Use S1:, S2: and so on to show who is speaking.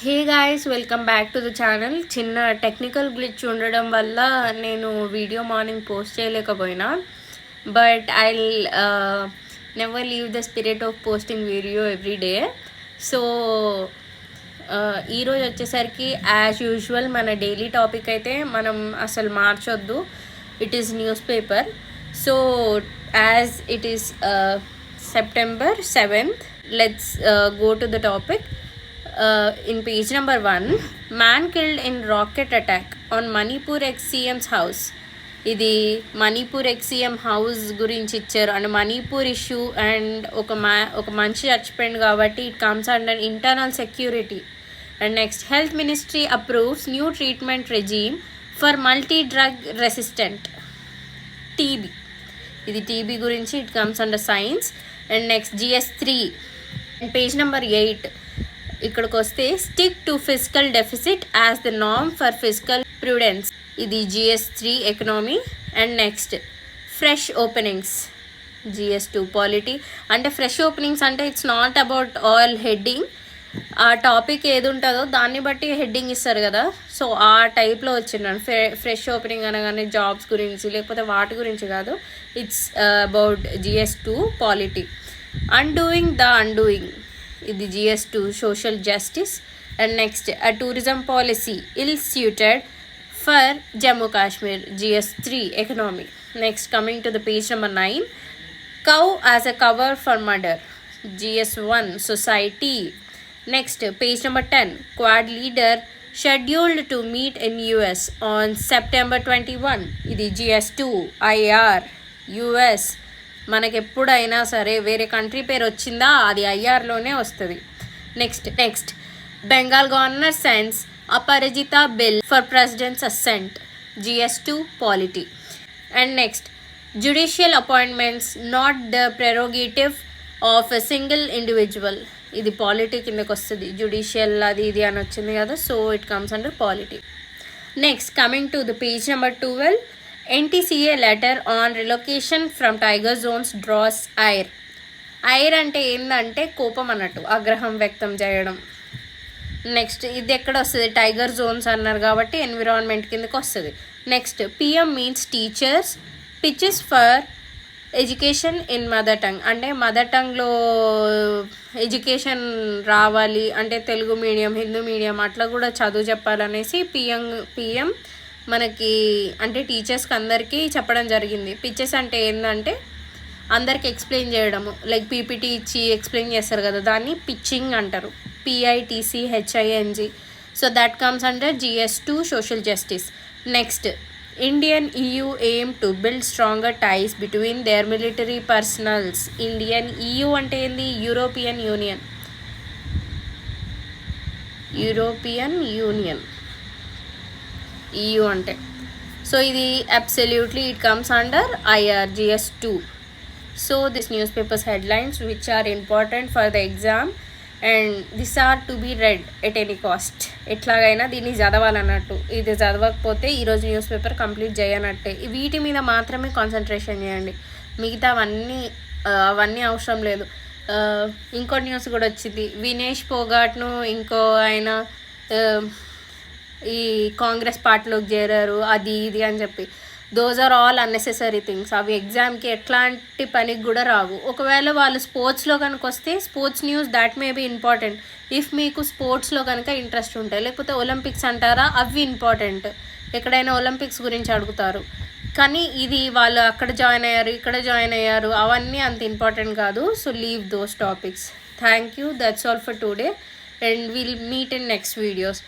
S1: Hey guys, welcome back to the channel. చిన్న technical glitch ఉండడం వల్ల నేను వీడియో మార్నింగ్ పోస్ట్ చేయలేకపోయినా, but I never leave the spirit of posting video every day. So ఈరోజు వచ్చేసరికి as usual మన daily topic అయితే మనం అసలు మార్చొద్దు. It is newspaper. So as it is September 7th, let's go to the topic. In page number 1, man killed in rocket attack on Manipur ex-CM's house. ఇది Manipur X-CM house గురించి ఇచ్చారు. And Manipur issue and ఒక మనిషి చచ్చిపోయింది కాబట్టి it comes under internal security. And next, health ministry approves new treatment regime for multi drug resistant TB. ఇది TB గురించి, it comes under science. And next GS3 page number 8 ఇక్కడికి వస్తే, stick to physical deficit as the norm for physical prudence. ఇది GS3 economy. And next, fresh openings GS2 polity. అంటే fresh openings అంటే it's not about all heading. ఆ topic ఏది ఉంటుందో దాన్ని బట్టి హెడ్డింగ్ ఇస్తారు కదా, సో ఆ టైప్లో వచ్చిందండి. ఫ్రెష్ ఓపెనింగ్ అనగానే జాబ్స్ గురించి లేకపోతే వాటి గురించి కాదు, it's about GS2 polity. Undoing the undoing, ఇది GS2 social justice. And next, a tourism policy ill suited for Jammu Kashmir GS3 economy. Next, coming to the page number 9, cow as a cover for murder GS1 society. Next, page number 10, quad leader scheduled to meet in US on September 21. ఇది GS2 IR US. మనకి ఎప్పుడైనా సరే వేరే country పేరు వచ్చిందా అది IRలోనే వస్తుంది. Next, Bengal governor sends Aparajita bill for president's assent GS2 polity. And next, judicial appointments not the prerogative of a single individual. ఇది పాలిటీ కిందకి వస్తుంది. జ్యుడిషియల్ అది ఇది అని వచ్చింది కదా, so it comes under polity. Next, coming to the page number 12, NTCA letter on relocation from tiger zones draws ire. Ire అంటే ఏంటంటే కోపం అన్నట్టు, ఆగ్రహం వ్యక్తం చేయడం. నెక్స్ట్, ఇది ఎక్కడ వస్తుంది, టైగర్ జోన్స్ అన్నారు కాబట్టి ఎన్విరాన్మెంట్ కిందకి వస్తుంది. Next, PM means teachers pitches for education in mother tongue. అంటే మదర్ టంగ్లో ఎడ్యుకేషన్ రావాలి అంటే తెలుగు మీడియం, హిందూ మీడియం అట్లా కూడా చదువు చెప్పాలనేసి PM మనకి అంటే టీచర్స్కి అందరికీ చెప్పడం జరిగింది. పిచెస్ అంటే ఏంటంటే అందరికి ఎక్స్ప్లెయిన్ చేయడము, లైక్ PPT ఇచ్చి ఎక్స్ప్లెయిన్ చేస్తారు కదా, దాన్ని పిచ్చింగ్ అంటారు, PITCHING. So that comes under GS2 social justice. Next, Indian EU aim to build stronger ties between their military personnels. Indian EU అంటే ఏంది, యూరోపియన్ యూనియన్ EU అంటే. సో ఇది absolutely it comes under IR GS2. So this news papers headlines which are important for the exam and this are to be read at any cost. ఎట్లాగైనా దీన్ని చదవాలన్నట్టు, ఇది చదవకపోతే ఈరోజు news paper complete చేయనట్టే. వీటి మీద మాత్రమే కాన్సన్ట్రేషన్ చేయండి, మిగతా అవన్నీ అవసరం లేదు. ఇంకో న్యూస్ కూడా వచ్చింది, వినేష్ పోగాట్ను ఇంకో ఆయన ఈ కాంగ్రెస్ పార్టీలోకి చేరారు, అది ఇది అని చెప్పి. Those are all unnecessary things. అవి ఎగ్జామ్కి ఎట్లాంటి పనికి కూడా రావు. ఒకవేళ వాళ్ళు స్పోర్ట్స్లో కనుక వస్తే sports news that may be important if మీకు స్పోర్ట్స్లో కనుక ఇంట్రెస్ట్ ఉంటాయి. లేకపోతే ఒలింపిక్స్ అంటారా, అవి ఇంపార్టెంట్, ఎక్కడైనా ఒలింపిక్స్ గురించి అడుగుతారు. కానీ ఇది వాళ్ళు అక్కడ జాయిన్ అయ్యారు, ఇక్కడ జాయిన్ అయ్యారు, అవన్నీ అంత ఇంపార్టెంట్ కాదు. So leave those topics. Thank you. That's all for today and will meet in next videos.